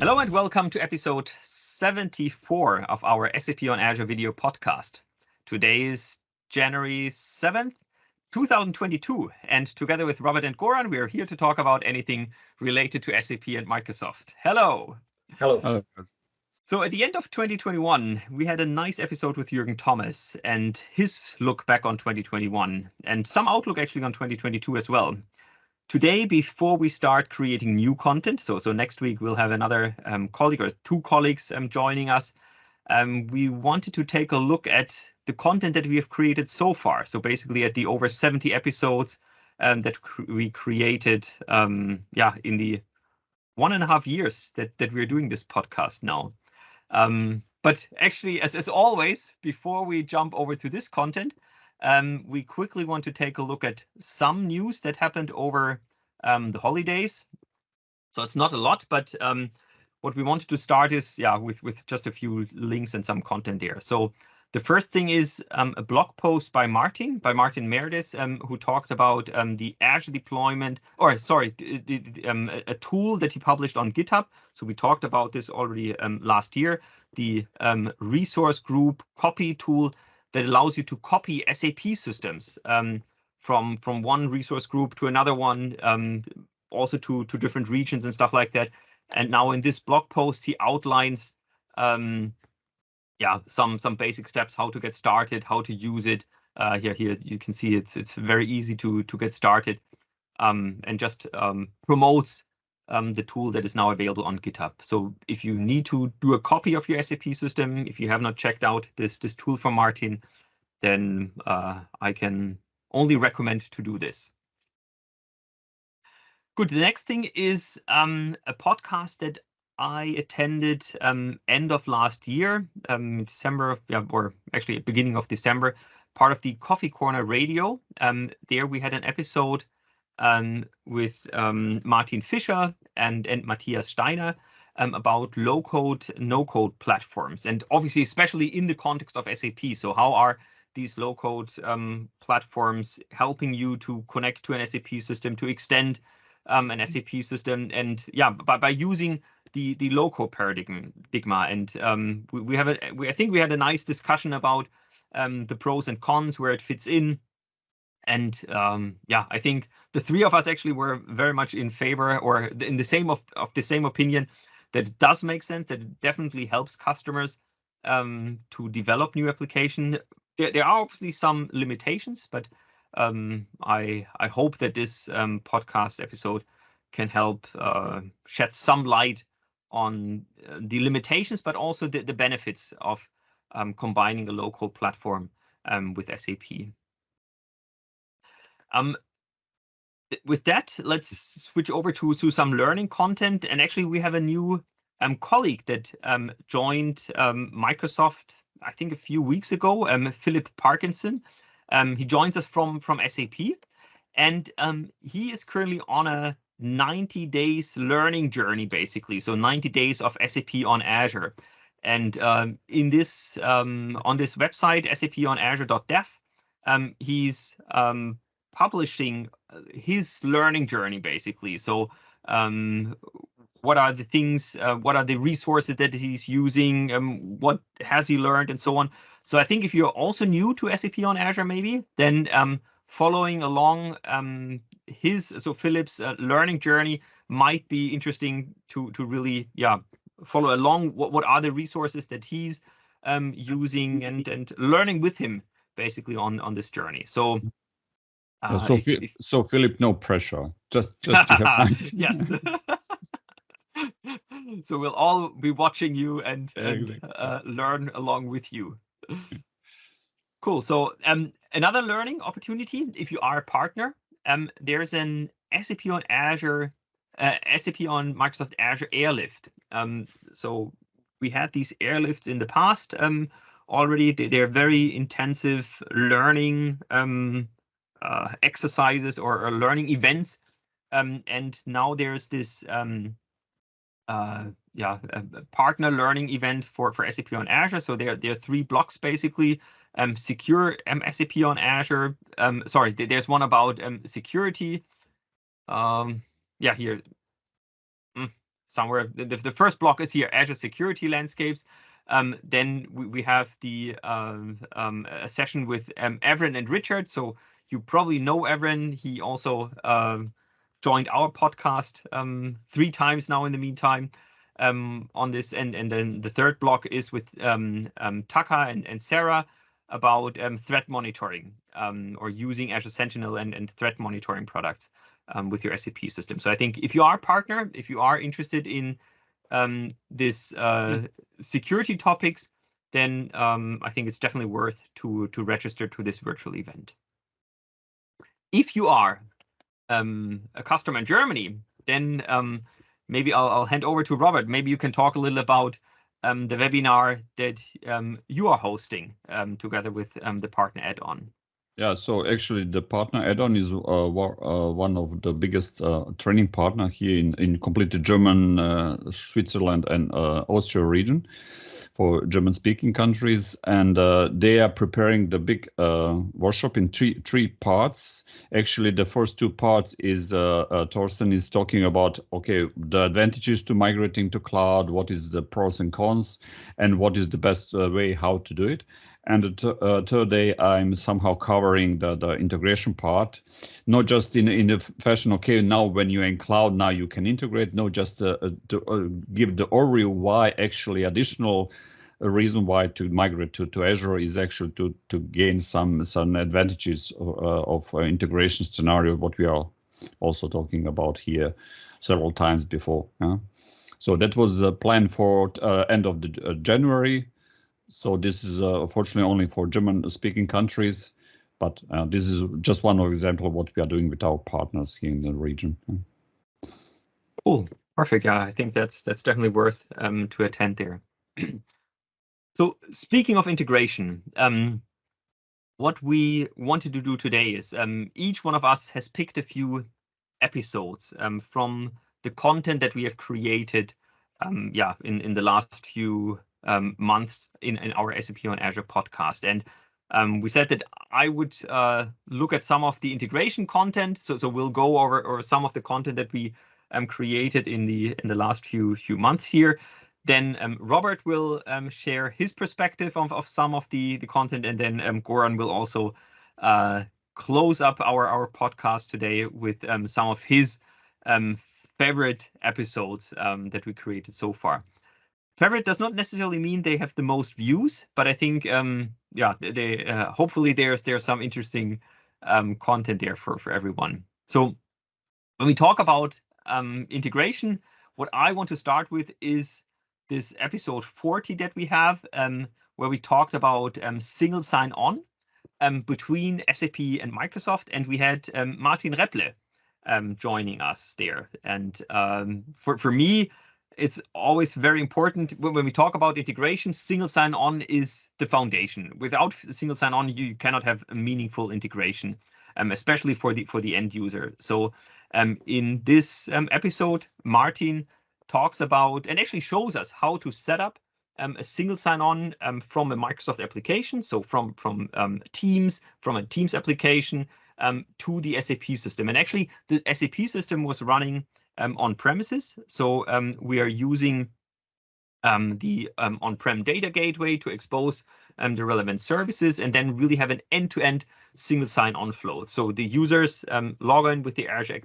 Hello and welcome to episode 74 of our SAP on Azure Video Podcast. Today is January 7th, 2022, and together with Robert and Goran, we are here to talk about anything related to SAP and Microsoft. Hello. Hello. Hello. So at the end of 2021, we had a nice episode with Jürgen Thomas and his look back on 2021 and some outlook actually on 2022 as well. Today, before we start creating new content, so next week we'll have another colleague or two colleagues joining us. We wanted to take a look at the content that we have created so far. So basically at the over 70 episodes that we created in the 1.5 years that we're doing this podcast now. But actually, as always, before we jump over to this content, we quickly want to take a look at some news that happened over the holidays. So it's not a lot, but what we wanted to start is with just a few links and some content there. So the first thing is a blog post by Martin Meredith, who talked about the Azure deployment, a tool that he published on GitHub. So we talked about this already last year, the resource group copy tool that allows you to copy SAP systems from one resource group to another one, also to different regions and stuff like that. And now in this blog post, he outlines some basic steps, how to get started, how to use it. Here you can see it's very easy to get started, and just promotes the tool that is now available on GitHub. So if you need to do a copy of your SAP system, if you have not checked out this tool from Martin, then I can only recommend to do this. Good. The next thing is a podcast that I attended end of last year, December, or actually beginning of December, part of the Coffee Corner Radio. There we had an episode with Martin Fischer and Matthias Steiner about low-code, no-code platforms, and obviously especially in the context of SAP. So how are these low-code platforms helping you to connect to an SAP system, to extend an SAP system, and by using the low-code paradigm. And I think we had a nice discussion about the pros and cons, where it fits in. And I think the three of us actually were very much in favor, or in the same opinion, that it does make sense, that it definitely helps customers to develop new application. There are obviously some limitations, but I hope that this podcast episode can help shed some light on the limitations, but also the benefits of combining a local platform with SAP. With that, let's switch over to some learning content. And actually, we have a new colleague that joined Microsoft, I think, a few weeks ago, Philip Parkinson. He joins us from SAP, and he is currently on a 90 days learning journey, basically. So 90 days of SAP on Azure. And in this on this website, saponazure.dev, he's publishing his learning journey, basically. So what are the things, what are the resources that he's using, what has he learned, and so on. So I think if you're also new to SAP on Azure, maybe, then following along Philip's learning journey might be interesting to really follow along. What are the resources that he's using, and learning with him basically on this journey. So Philip, no pressure. Just to have yes. So we'll all be watching you and learn along with you. Cool. So another learning opportunity, if you are a partner, there's an SAP on Azure, SAP on Microsoft Azure Airlift. So we had these airlifts in the past already. They're very intensive learning exercises or learning events. And now there's this a partner learning event for SAP on Azure. So there are 3 blocks basically. Secure SAP on Azure. There's one about security. Here. somewhere. The first block is here, Azure Security Landscapes. Then we have a session with Evren and Richard. So you probably know Evren. He also joined our podcast 3 times now in the meantime on this. And then the third block is with Taka and Sarah about threat monitoring or using Azure Sentinel and threat monitoring products with your SAP system. So I think if you are a partner, if you are interested in this security topics, then I think it's definitely worth to register to this virtual event. If you are a customer in Germany, then maybe I'll hand over to Robert. Maybe you can talk a little about the webinar that you are hosting together with the partner add-on. Yeah, so actually the partner add-on is one of the biggest training partner here in completely German, Switzerland and Austria region for German-speaking countries. And they are preparing the big workshop in three parts. Actually, the first 2 parts is Thorsten is talking about, okay, the advantages to migrating to cloud, what is the pros and cons, and what is the best way how to do it. And the third day, I'm somehow covering the integration part, not just in the fashion, okay, now when you're in cloud, now you can integrate, no, just to give the overview why actually additional reason why to migrate to Azure is actually to gain some advantages of integration scenario, what we are also talking about here several times before. So that was the plan for end of the January. So this is unfortunately only for German-speaking countries, but this is just one example of what we are doing with our partners here in the region. Cool, perfect. Yeah, I think that's definitely worth to attend there. So speaking of integration, what we wanted to do today is each one of us has picked a few episodes from the content that we have created, in the last few months in our SAP on Azure podcast. And we said that I would look at some of the integration content. So we'll go over some of the content that we created in the last few months here. Then Robert will share his perspective of some of the content, and then Goran will also close up our podcast today with some of his favorite episodes that we created so far. Favorite does not necessarily mean they have the most views, but I think hopefully there's some interesting content there for everyone. So when we talk about integration, what I want to start with is this episode 40 that we have, where we talked about single sign-on between SAP and Microsoft, and we had Martin Räpple joining us there. And for me, it's always very important when we talk about integration. Single sign-on is the foundation. Without single sign-on, you cannot have a meaningful integration, especially for the end user. So in this episode, Martin talks about and actually shows us how to set up a single sign-on from a Microsoft application, so from Teams, from a Teams application to the SAP system. And actually, the SAP system was running on premises. So we are using the on-prem data gateway to expose the relevant services, and then really have an end-to-end single sign-on flow. So the users log in with the Azure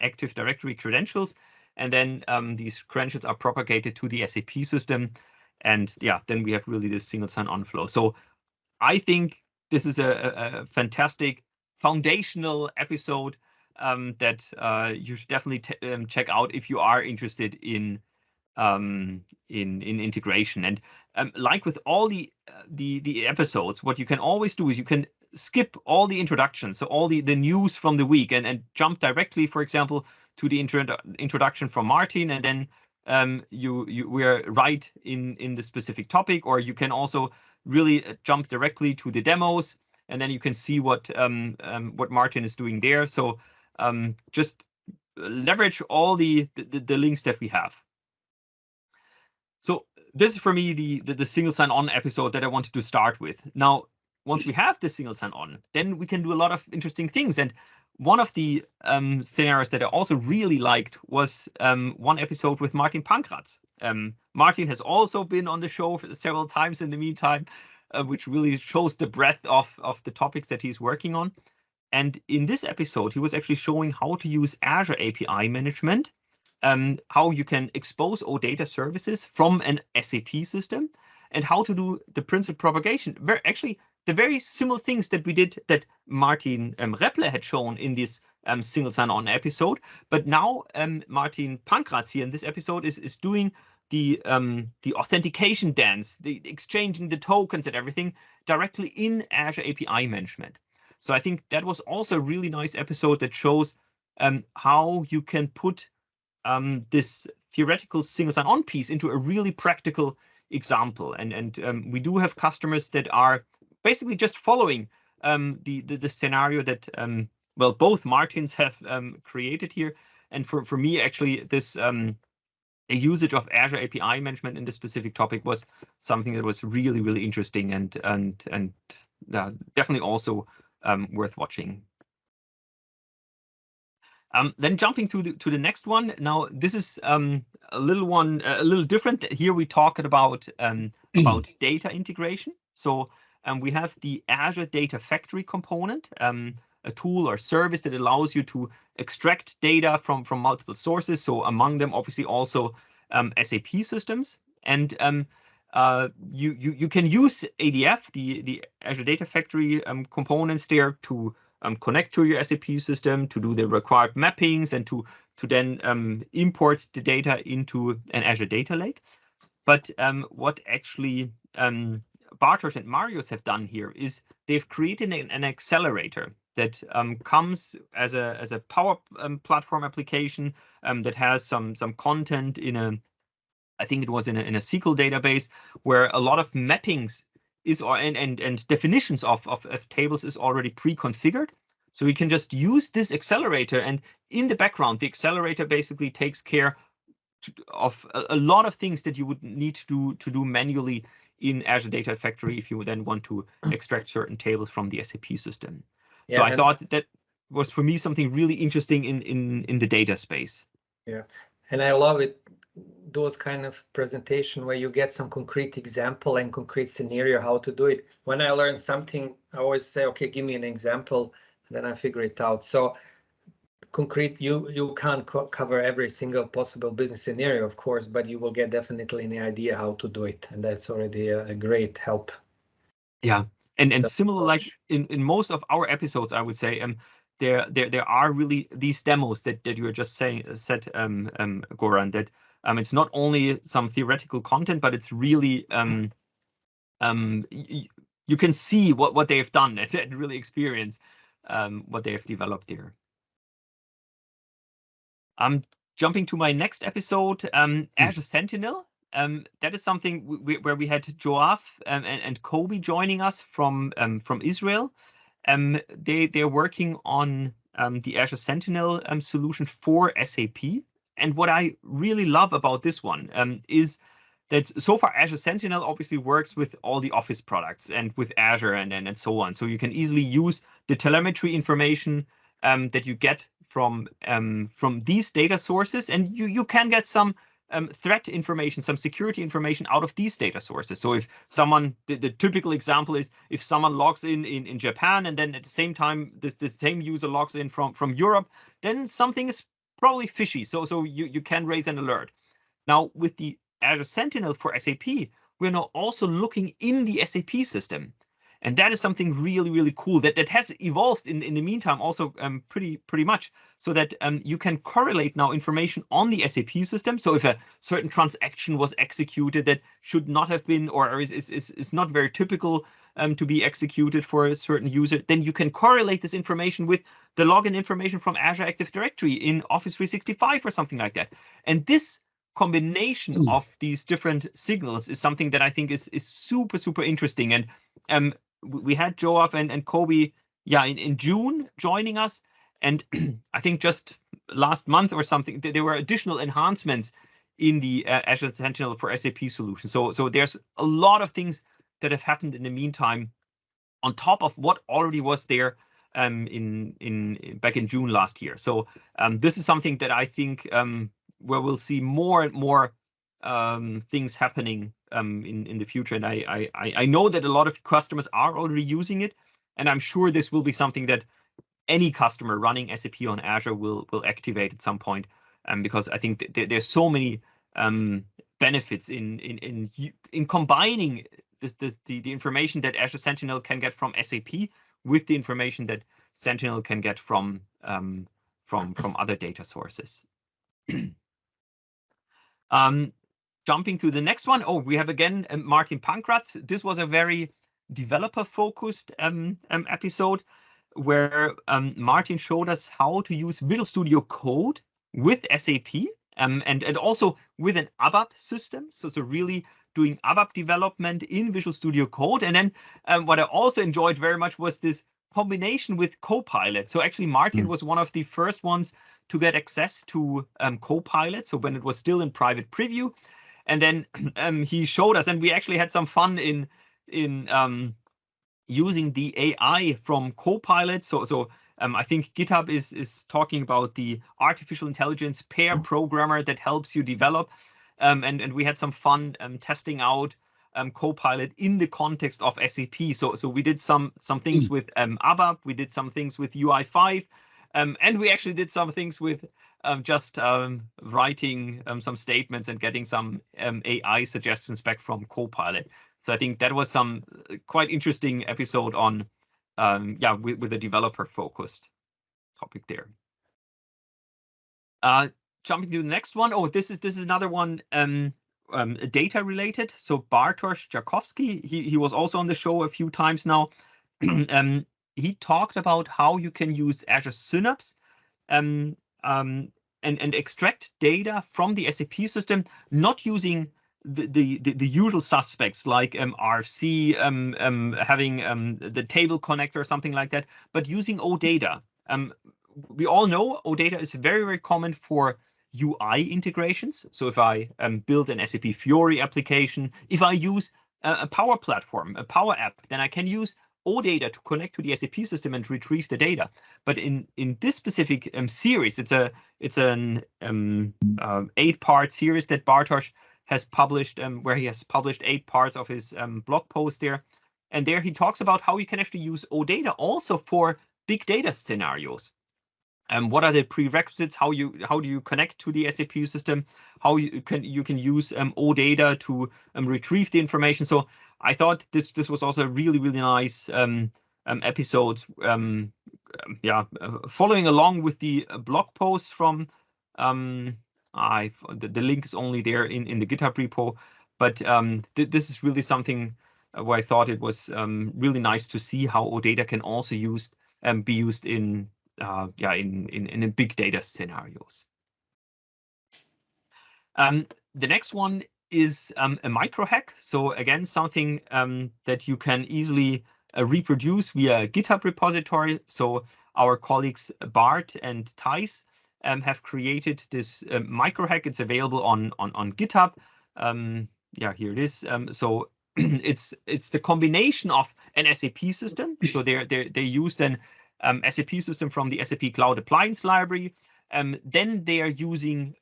Active Directory credentials, and then these credentials are propagated to the SAP system. And then we have really this single sign-on flow. So I think this is a fantastic foundational episode that you should definitely check out if you are interested in integration. And like with all the episodes, what you can always do is you can skip all the introductions, so all the news from the week, and jump directly, for example, to the introduction from Martin, and then we are right in the specific topic. Or you can also really jump directly to the demos, and then you can see what Martin is doing there. So just leverage all the links that we have. So this is for me the single sign-on episode that I wanted to start with. Now, once we have the single sign-on, then we can do a lot of interesting things. And one of the scenarios that I also really liked was one episode with Martin Pankratz. Martin has also been on the show several times in the meantime, which really shows the breadth of the topics that he's working on. And in this episode, he was actually showing how to use Azure API management, how you can expose OData services from an SAP system, and how to do the principal propagation. Actually, the very similar things that we did that Martin Räpple had shown in this single sign-on episode. But now Martin Pankratz here in this episode is doing the authentication dance, the exchanging the tokens and everything directly in Azure API management. So I think that was also a really nice episode that shows how you can put this theoretical single sign-on piece into a really practical example. And we do have customers that are basically just following the scenario that well, both Martins have created here. And for me, actually, this a usage of Azure API management in this specific topic was something that was really, really interesting and definitely also worth watching. Then jumping to the next one. Now this is a little different. Here we talk about data integration. So we have the Azure Data Factory component, a tool or service that allows you to extract data from multiple sources. So among them, obviously, also SAP systems. And you can use ADF, the Azure Data Factory components there to connect to your SAP system, to do the required mappings, and to then import the data into an Azure Data Lake. But what actually Bartosz and Marius have done here is they've created an accelerator that comes as a Power Platform application that has some content in I think it was in a SQL database where a lot of mappings and definitions of tables is already pre-configured. So we can just use this accelerator, and in the background, the accelerator basically takes care of a lot of things that you would need to do manually in Azure Data Factory if you then want to extract certain tables from the SAP system. Yeah, so I thought that was for me something really interesting in the data space. Yeah, and I love it, those kind of presentation where you get some concrete example and concrete scenario how to do it. When I learn something, I always say, okay, give me an example, and then I figure it out. So concrete, you can't cover every single possible business scenario, of course, but you will get definitely an idea how to do it, and that's already a great help. Yeah, and so, similar like in most of our episodes, I would say there are really these demos that you were just said, Goran, that it's not only some theoretical content, but it's really you can see what they have done and really experience what they have developed here. Jumping to my next episode, Azure Sentinel. That is something where we had Joaf and Kobe joining us from Israel. They're working on the Azure Sentinel solution for SAP. And what I really love about this one is that so far Azure Sentinel obviously works with all the Office products and with Azure and so on. So you can easily use the telemetry information that you get from these data sources, and you can get some threat information, some security information out of these data sources. So if someone, the typical example is if someone logs in Japan and then at the same time this same user logs in from Europe, then something is probably fishy. So you can raise an alert. Now with the Azure Sentinel for SAP, we're now also looking in the SAP system. And that is something really, really cool that has evolved in the meantime also pretty much, so that you can correlate now information on the SAP system. So if a certain transaction was executed that should not have been or is not very typical to be executed for a certain user, then you can correlate this information with the login information from Azure Active Directory in Office 365 or something like that. And this combination of these different signals is something that I think is super, super interesting. And we had Joaf and Kobe, in June joining us, and I think just last month or something, there were additional enhancements in the Azure Sentinel for SAP solution. So there's a lot of things that have happened in the meantime on top of what already was there back in June last year. So this is something that I think where we'll see more and more things happening in the future. And I know that a lot of customers are already using it, and I'm sure this will be something that any customer running SAP on Azure will activate at some point, because I think there's so many benefits in combining the information that Azure Sentinel can get from SAP with the information that Sentinel can get from other data sources. Jumping to the next one. Oh, we have again Martin Pankratz. This was a very developer-focused episode where Martin showed us how to use Visual Studio Code with SAP and also with an ABAP system. So really doing ABAP development in Visual Studio Code. And then what I also enjoyed very much was this combination with Copilot. So actually Martin was one of the first ones to get access to Copilot. So when it was still in private preview, and then he showed us, and we actually had some fun in using the AI from Copilot. So I think GitHub is talking about the artificial intelligence pair programmer that helps you develop. And we had some fun testing out Copilot in the context of SAP. So we did some things with ABAP, we did some things with UI5, and we actually did some things with just writing some statements and getting some AI suggestions back from Copilot. So I think that was some quite interesting episode on with a developer-focused topic there. Jumping to the next one. Oh, this is another one data related. So Bartosz Jakowski, he was also on the show a few times now. He talked about how you can use Azure Synapse and extract data from the SAP system, not using the usual suspects like RFC, having the table connector or something like that, but using OData. We all know OData is very, very common for UI integrations. So if I build an SAP Fiori application, if I use a Power Platform, a Power App, then I can use OData to connect to the SAP system and retrieve the data. But in this specific series, it's an 8-part series that Bartosz has published, where he has published 8 parts of his blog post there. And there he talks about how you can actually use OData also for big data scenarios. What are the prerequisites? How do you connect to the SAP system? How you can use OData to retrieve the information. So I thought this was also a really nice episode. Following along with the blog posts from the link is only there in the GitHub repo, but this is really something where I thought it was really nice to see how OData can also be used in big data scenarios. The next one is a micro hack. So again, something that you can easily reproduce via GitHub repository. So our colleagues Bart and Thijs have created this micro hack. It's available on GitHub. Here it is. So it's the combination of an SAP system. So they used an SAP system from the SAP Cloud Appliance Library. Then they are using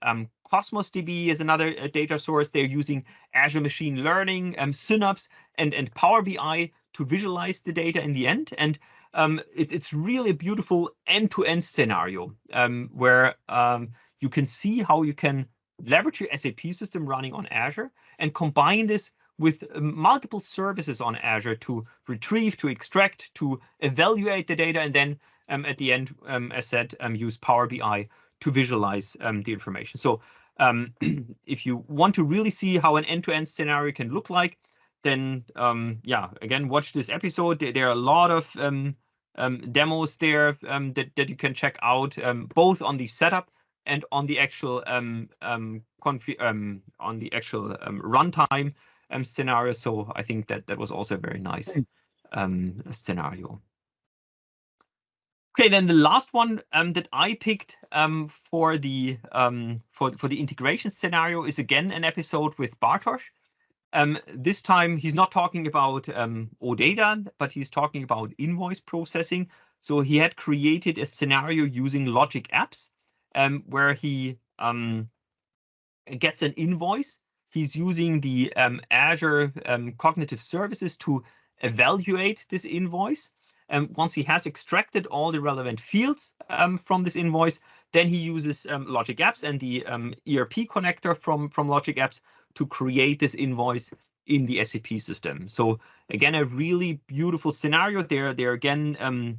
Cosmos DB as another data source. They're using Azure Machine Learning, Synapse, and Power BI to visualize the data in the end. And it's really a beautiful end-to-end scenario where you can see how you can leverage your SAP system running on Azure and combine this with multiple services on Azure to retrieve, to extract, to evaluate the data, and then at the end, as said, use Power BI to visualize the information. So if you want to really see how an end-to-end scenario can look like, then again, watch this episode. There are a lot of demos there that you can check out, both on the setup and on the actual runtime scenario. So I think that was also a very nice scenario. Okay, then the last one that I picked for the integration scenario is again an episode with Bartosz. This time he's not talking about OData, but he's talking about invoice processing. So he had created a scenario using logic apps where he gets an invoice. He's using the Azure Cognitive Services to evaluate this invoice. Once he has extracted all the relevant fields from this invoice, then he uses logic apps and the ERP connector from logic apps to create this invoice in the SAP system. So again, a really beautiful scenario. There again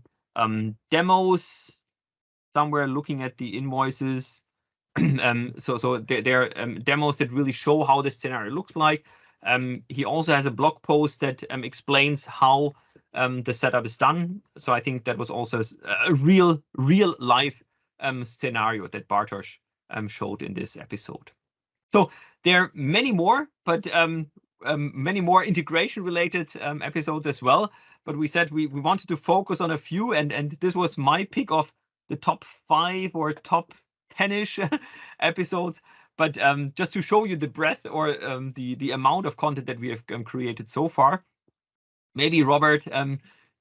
demos somewhere looking at the invoices. So there are demos that really show how this scenario looks like. He also has a blog post that explains how the setup is done. So I think that was also a real life scenario that Bartosz showed in this episode. So there are many more, but many more integration related episodes as well. But we said we wanted to focus on a few, and this was my pick of the top 5 or top 10-ish episodes. But just to show you the breadth or the amount of content that we have created so far, maybe Robert,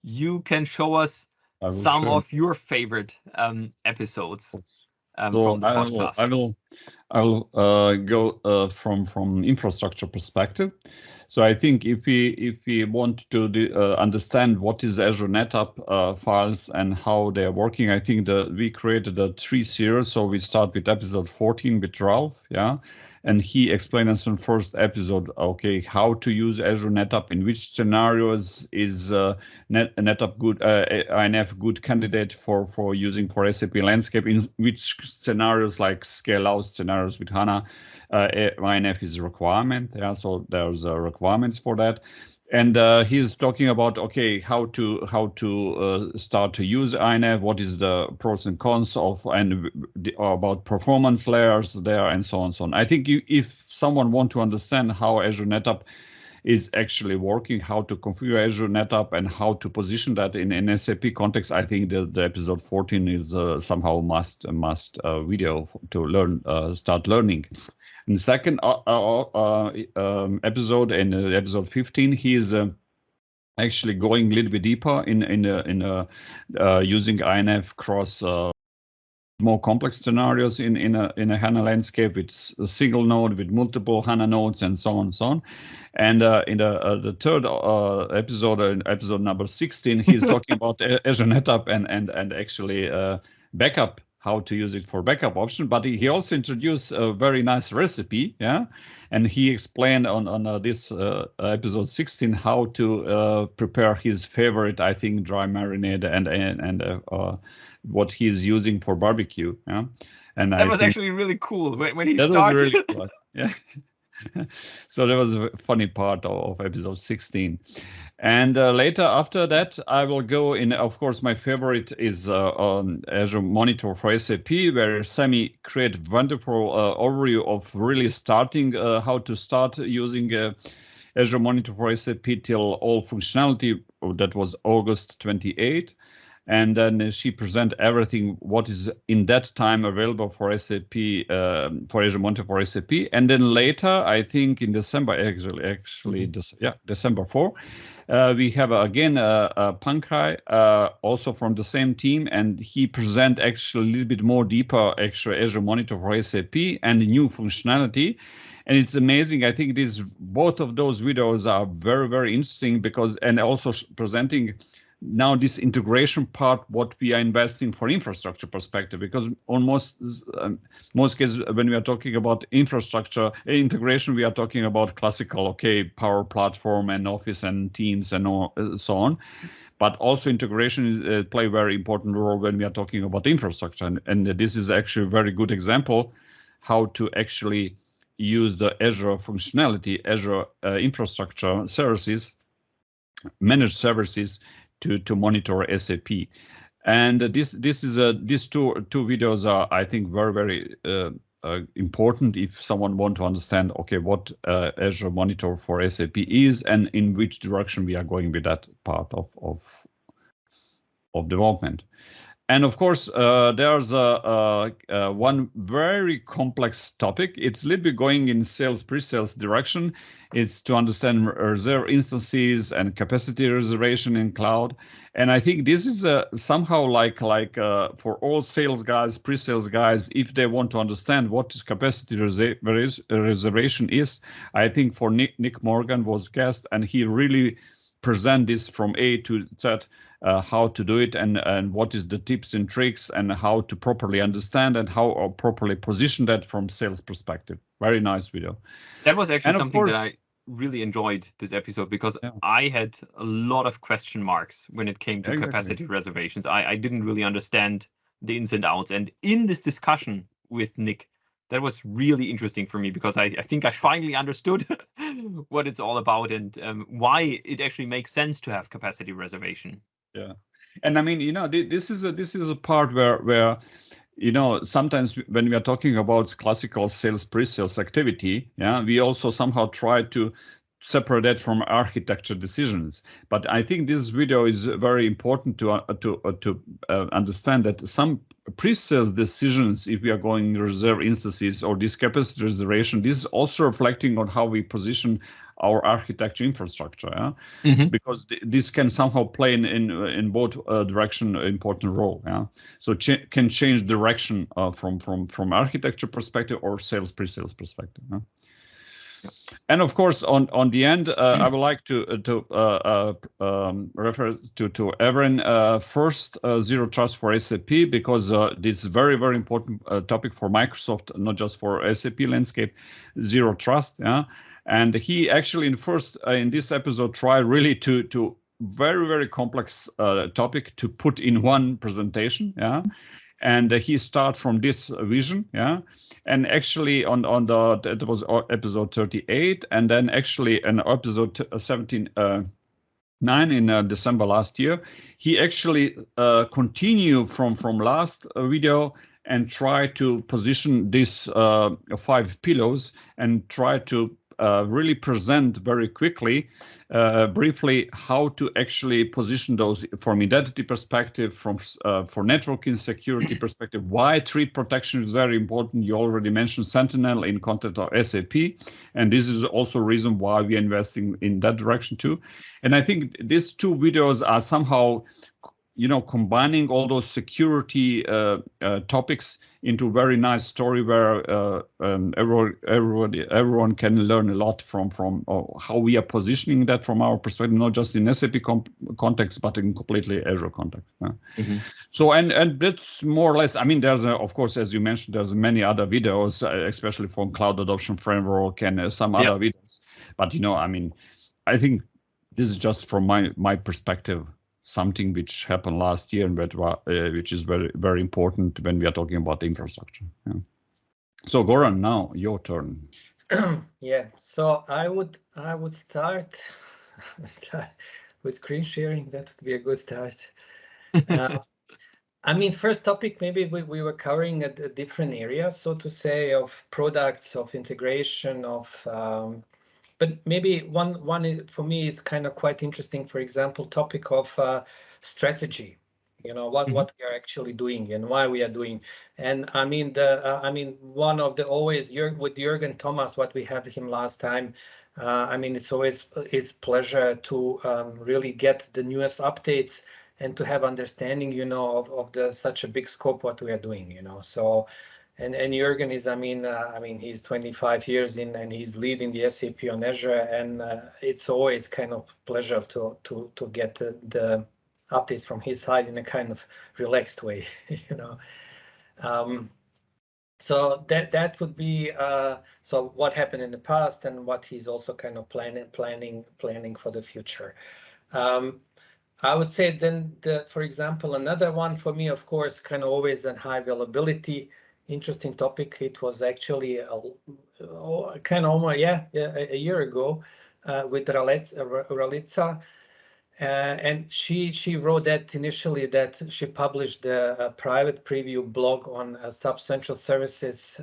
you can show us some of your favorite episodes from the podcast. I will go from infrastructure perspective. So I think if we want to understand what is Azure NetApp files and how they are working, I think we created a 3 series. So we start with episode 14 with Ralph, yeah, and he explained us in first episode, okay, how to use Azure NetApp, in which scenarios is NetApp good, INF good candidate for using for SAP landscape, in which scenarios like scale out scenarios with HANA, INF is a requirement. Yeah, so there's requirements for that. And he's talking about, okay, how to start to use INF, what is the pros and cons of, and about performance layers there, and so on and so on. I think if someone want to understand how Azure NetApp is actually working, how to configure Azure NetApp and how to position that in SAP context, I think the episode 14 is somehow must video to learn, start learning. In the second episode, in episode 15, he is actually going a little bit deeper in using INF cross more complex scenarios in a HANA landscape with a single node, with multiple HANA nodes, and so on and so on. And in the third episode, episode number 16, he's talking about Azure NetApp and actually backup, how to use it for backup option. But he also introduced a very nice recipe, yeah, and he explained on this episode 16 how to prepare his favorite, I think, dry marinade and what he's using for barbecue. Yeah, and that was actually really cool when he started. That was really cool. Yeah. So that was a funny part of episode 16. And later after that, I will go in, of course, my favorite is on Azure Monitor for SAP, where Sami created wonderful overview of really starting how to start using Azure Monitor for SAP till all functionality. That was August 28. And then she present everything what is in that time available for SAP, for Azure Monitor for SAP. And then later, I think in December, December 4, we have again Pankaj, also from the same team, and he present actually a little bit more deeper actually Azure Monitor for SAP and new functionality. And it's amazing. I think both of those videos are very, very interesting because, and also presenting now this integration part, what we are investing for infrastructure perspective, because on most cases, when we are talking about infrastructure integration, we are talking about classical, okay, Power Platform and Office and Teams and so on. But also integration play a very important role when we are talking about infrastructure. And this is actually a very good example how to actually use the Azure functionality, Azure infrastructure services, managed services, to monitor SAP. And these two videos are, I think, very, very important if someone want to understand, okay, what Azure Monitor for SAP is and in which direction we are going with that part of development. And of course, there's one very complex topic. It's a little bit going in sales, pre-sales direction. It's to understand reserve instances and capacity reservation in cloud. And I think this is somehow like for all sales guys, pre-sales guys, if they want to understand what is capacity reservation is, I think for Nick Morgan was guest, and he really present this from A to Z, how to do it and what is the tips and tricks and how to properly understand and how properly position that from sales perspective. Very nice video. That was actually something that I really enjoyed this episode, because I had a lot of question marks when it came to capacity reservations. I didn't really understand the ins and outs. And in this discussion with Nick, that was really interesting for me, because I think I finally understood what it's all about and why it actually makes sense to have capacity reservation. Yeah, and I mean, this is a part where sometimes when we are talking about classical sales, pre-sales activity, we also somehow try to separate that from architecture decisions. But I think this video is very important to understand that some pre-sales decisions, if we are going reserve instances or this capacity reservation, this is also reflecting on how we position our architecture infrastructure, because this can somehow play in both direction important role. So can change direction from architecture perspective or sales pre-sales perspective. And of course, on the end, I would like to refer to Evan first, zero trust for SAP, because this is very, very important topic for Microsoft, not just for SAP landscape, zero trust. And he actually in this episode tried really to very, very complex topic to put in one presentation. And he started from this vision, and actually that was episode 38, and then actually in episode 9 in December last year, he actually continued from last video and try to position these 5 pillars and try to really present very quickly, briefly, how to actually position those from identity perspective, for networking security perspective, why threat protection is very important. You already mentioned Sentinel in context of SAP, and this is also a reason why we are investing in that direction too. And I think these 2 videos are somehow combining all those security topics into a very nice story where everyone can learn a lot from how we are positioning that from our perspective, not just in SAP context, but in completely Azure context. So, and that's more or less, I mean, there's, of course, as you mentioned, there's many other videos, especially from Cloud Adoption Framework and some other videos. But, I mean, I think this is just from my perspective, something which happened last year and which is very, very important when we are talking about the infrastructure. So Goran, now your turn. So I would start with screen sharing. That would be a good start. I mean, first topic, maybe we were covering a different area, so to say, of products, of integration, but maybe one for me is kind of quite interesting. For example, topic of strategy. What we are actually doing and why we are doing. And I mean one of the always with Jürgen Thomas, what we had him last time. I mean, it's always his pleasure to really get the newest updates and to have understanding, of such a big scope what we are doing. So. And Jürgen is, I mean, he's 25 years in, and he's leading the SAP on Azure, and it's always kind of pleasure to get the updates from his side in a kind of relaxed way, So that would be so what happened in the past and what he's also kind of planning for the future. I would say then for example, another one for me, of course, kind of always on high availability. Interesting topic. It was actually kind of almost a year ago with Ralitza, and she wrote that initially that she published a private preview blog on SAP Central Services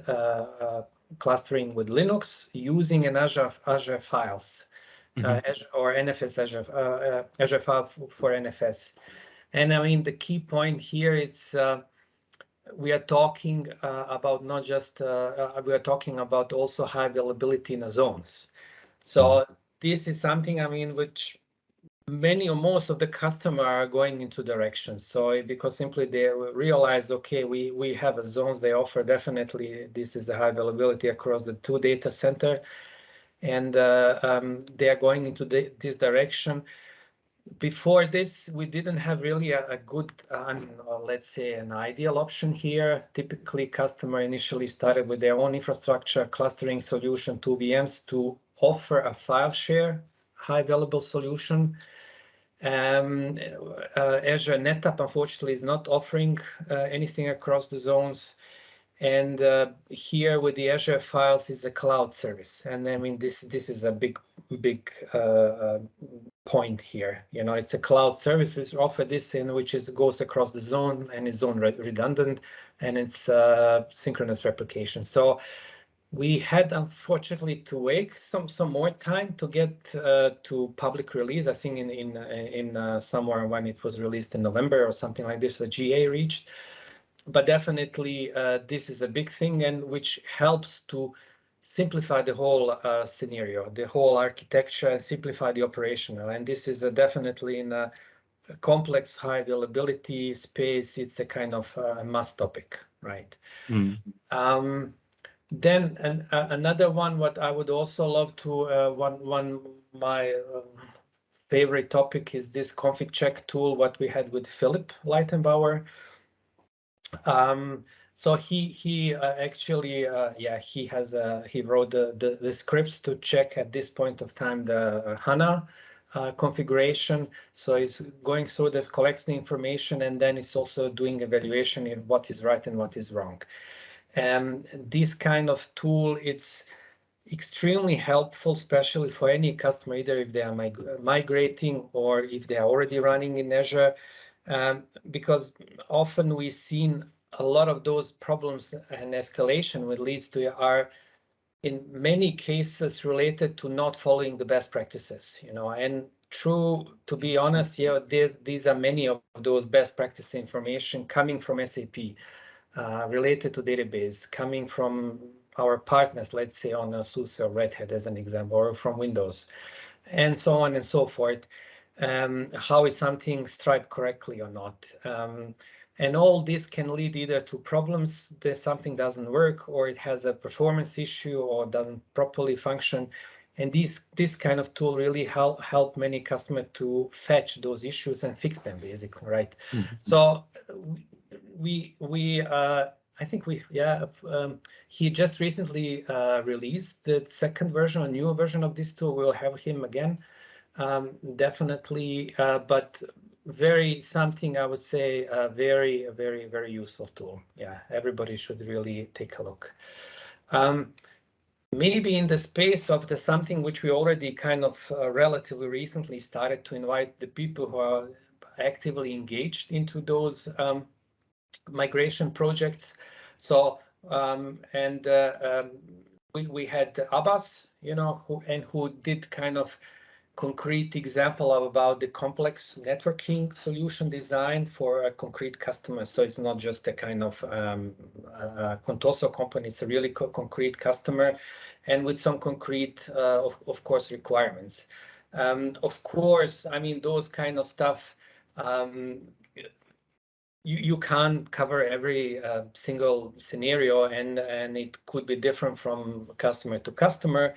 clustering with Linux using an Azure files or NFS Azure file for NFS. And I mean, the key point here, it's we are talking about not just, we are talking about also high availability in the zones. So this is something, I mean, which many or most of the customer are going into direction. So because simply they realize, okay, we have a zones they offer, definitely this is a high availability across the 2 data center, and they are going into this direction. Before this, we didn't have really a good, let's say, an ideal option here. Typically, customer initially started with their own infrastructure, clustering solution, 2 VMs to offer a file share, high available solution. Azure NetApp, unfortunately, is not offering anything across the zones. And here with the Azure Files is a cloud service. And I mean, this is a big point here. You know, it's a cloud service which offer this in which goes across the zone and is zone redundant, and it's synchronous replication. So we had, unfortunately, to wait some more time to get to public release. I think in somewhere when it was released in November or something like this, the GA reached. But definitely, this is a big thing, and which helps to simplify the whole scenario, the whole architecture, and simplify the operational. And this is definitely in a complex high availability space. It's a kind of must topic, right? Then another one, what I would also love to, my favorite topic is this config check tool, what we had with Philip Leitenbauer. So he actually, he wrote the scripts to check at this point of time the HANA configuration. So he's going through this, collects the information, and then it's also doing evaluation of what is right and what is wrong. And this kind of tool, it's extremely helpful, especially for any customer, either if they are migrating or if they are already running in Azure, because often we've seen a lot of those problems and escalation which leads to are in many cases related to not following the best practices, you know. And true, to be honest, yeah, these are many of those best practice information coming from SAP. Related to database, coming from our partners, let's say on SUSE or Red Hat as an example, or from Windows, and so on and so forth. How is something striped correctly or not? And all this can lead either to problems that something doesn't work, or it has a performance issue, or doesn't properly function. And this kind of tool really help many customers to fetch those issues and fix them, basically, right? So I think he just recently released the second version, a newer version of this tool. We'll have him again, definitely, but something I would say very, very, very useful tool. Yeah, everybody should really take a look. Maybe in the space of something which we already kind of relatively recently started to invite the people who are actively engaged into those migration projects. So we had Abbas, you know, who did kind of concrete example about the complex networking solution design for a concrete customer. So it's not just a kind of Contoso company, it's a really concrete customer, and with some concrete, of course, requirements. Of course, I mean, those kind of stuff, you can't cover every single scenario, and it could be different from customer to customer.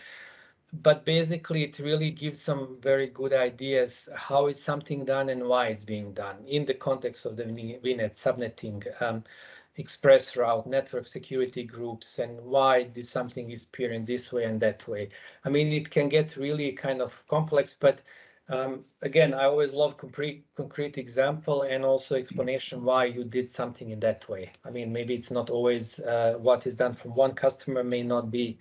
But basically, it really gives some very good ideas how is something done and why it's being done in the context of the VNet subnetting, express route, network security groups, and why something is appearing this way and that way. I mean, it can get really kind of complex, but again, I always love concrete example and also explanation why you did something in that way. I mean, maybe it's not always what is done from one customer may not be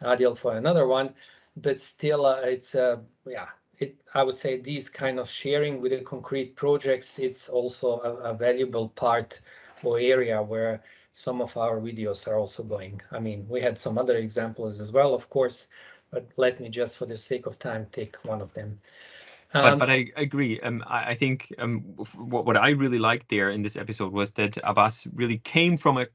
ideal for another one, but still it's I would say these kind of sharing with the concrete projects, it's also a valuable part or area where some of our videos are also going. I mean, we had some other examples as well, of course, but let me just, for the sake of time, take one of them. But I agree. I think what I really liked there in this episode was that Abbas really came from a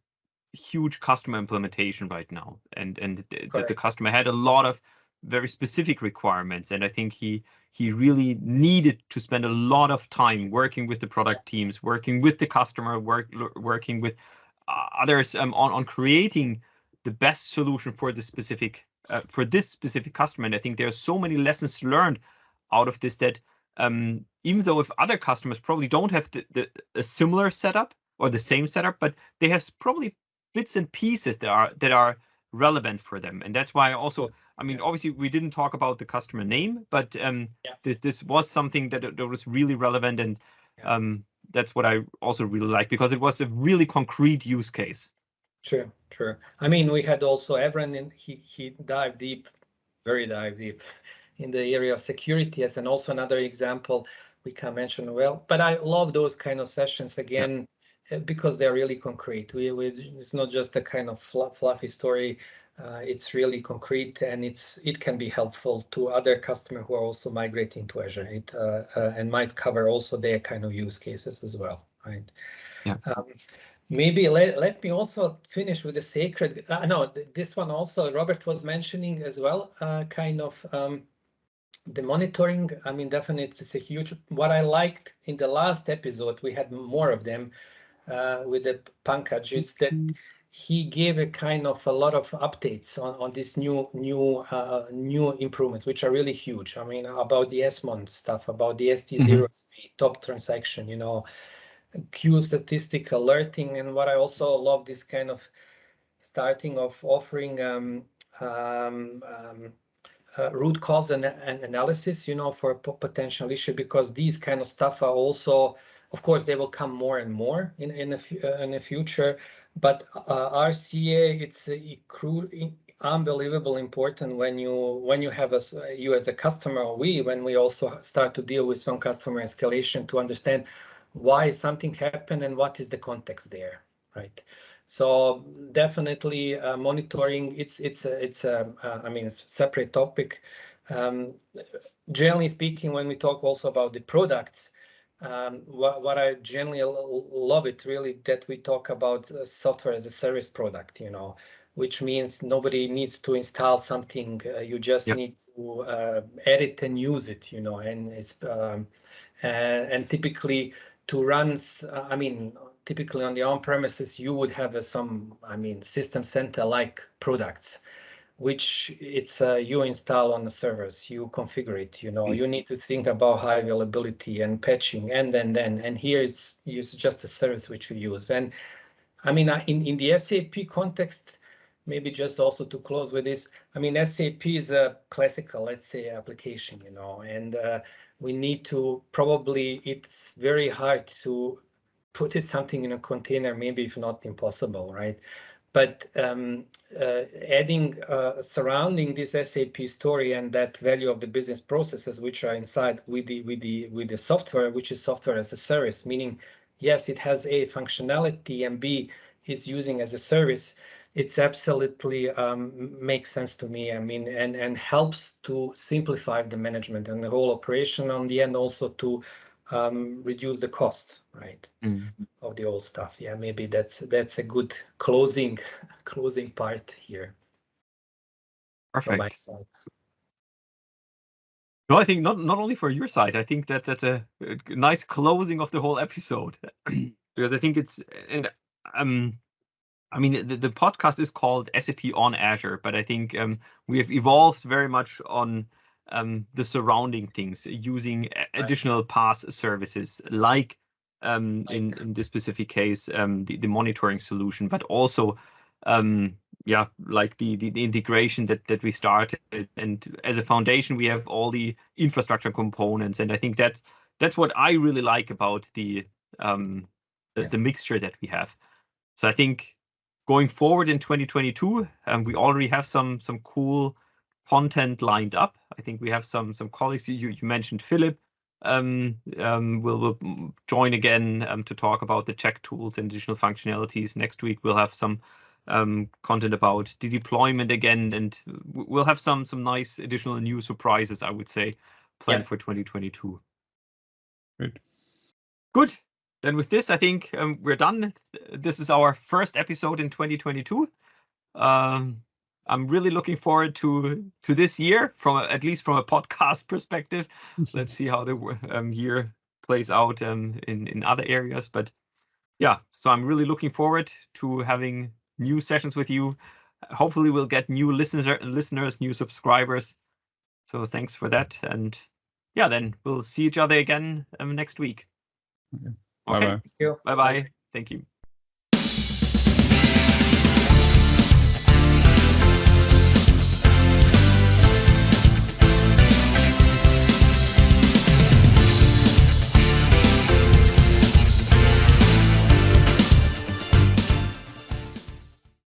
huge customer implementation right now, and the customer had a lot of very specific requirements, and I think he really needed to spend a lot of time working with the product teams, working with the customer, working with others on creating the best solution for this specific customer. And I think there are so many lessons learned out of this that even though if other customers probably don't have a similar setup or the same setup, but they have probably bits and pieces that are relevant for them. And that's why also, I mean, obviously we didn't talk about the customer name, but this was something that was really relevant, and that's what I also really like, because it was a really concrete use case. Sure. I mean, we had also Evren, and he dived deep, dive deep in the area of security as and also another example we can mention. Well, but I love those kind of sessions again, because they're really concrete. It's not just a kind of fluffy story. It's really concrete, and it can be helpful to other customers who are also migrating to Azure, and might cover also their kind of use cases as well, right? Yeah. Maybe let me also finish with the sacred. No, this one also Robert was mentioning as well. Kind of the monitoring. I mean, definitely it's a huge. What I liked in the last episode, we had more of them with the Pankaj, is that he gave a kind of a lot of updates on this new improvements, which are really huge. I mean, about the SMON stuff, about the ST0 top transaction, Q statistic alerting. And what I also love, this kind of starting of offering root cause and analysis, for potential issue, because these kind of stuff are also, of course, they will come more and more in the future. But RCA, it's unbelievable important when you have you as a customer, or when we also start to deal with some customer escalation, to understand why something happened and what is the context there, right? So definitely monitoring. It's I mean, it's a separate topic. Generally speaking, when we talk also about the products, what I generally love it really, that we talk about software as a service product, which means nobody needs to install something. You just need to edit and use it, and it's and typically to run. I mean, typically on the on-premises, you would have some, system center like products, which it's you install on the servers, you configure it, you need to think about high availability and patching, and here it's just a service which you use. And I mean, in the SAP context, maybe just also to close with this, I mean, SAP is a classical, let's say, application, and we need to probably, it's very hard to put something in a container, maybe if not impossible, right? But adding, surrounding this SAP story and that value of the business processes which are inside with the software, which is software as a service, meaning yes, it has A, functionality, and B, is using as a service. It's absolutely makes sense to me. I mean, and helps to simplify the management and the whole operation on the end, also to reduce the cost, right, of the old stuff. Yeah, maybe that's a good closing part here. Perfect. From my side. No, I think not only for your side. I think that's a nice closing of the whole episode, because I think it's, and I mean, the podcast is called SAP on Azure, but I think we have evolved very much on the surrounding things, using additional PaaS services, like in this specific case, the monitoring solution, but also like the integration that we started, and as a foundation we have all the infrastructure components. And I think that's what I really like about the mixture that we have. So I think going forward in 2022, we already have some cool content lined up. I think we have some colleagues. You mentioned Philip will join again to talk about the check tools and additional functionalities. Next week we'll have some content about the deployment again, and we'll have some nice additional new surprises, I would say, planned for 2022. Great. Good. Then with this, I think we're done. This is our first episode in 2022. I'm really looking forward to this year, at least from a podcast perspective. Let's see how the year plays out in other areas. But yeah, so I'm really looking forward to having new sessions with you. Hopefully we'll get new listeners, new subscribers. So thanks for that. And yeah, then we'll see each other again next week. Okay. Okay. Bye-bye. Thank you. Bye-bye. Thank you.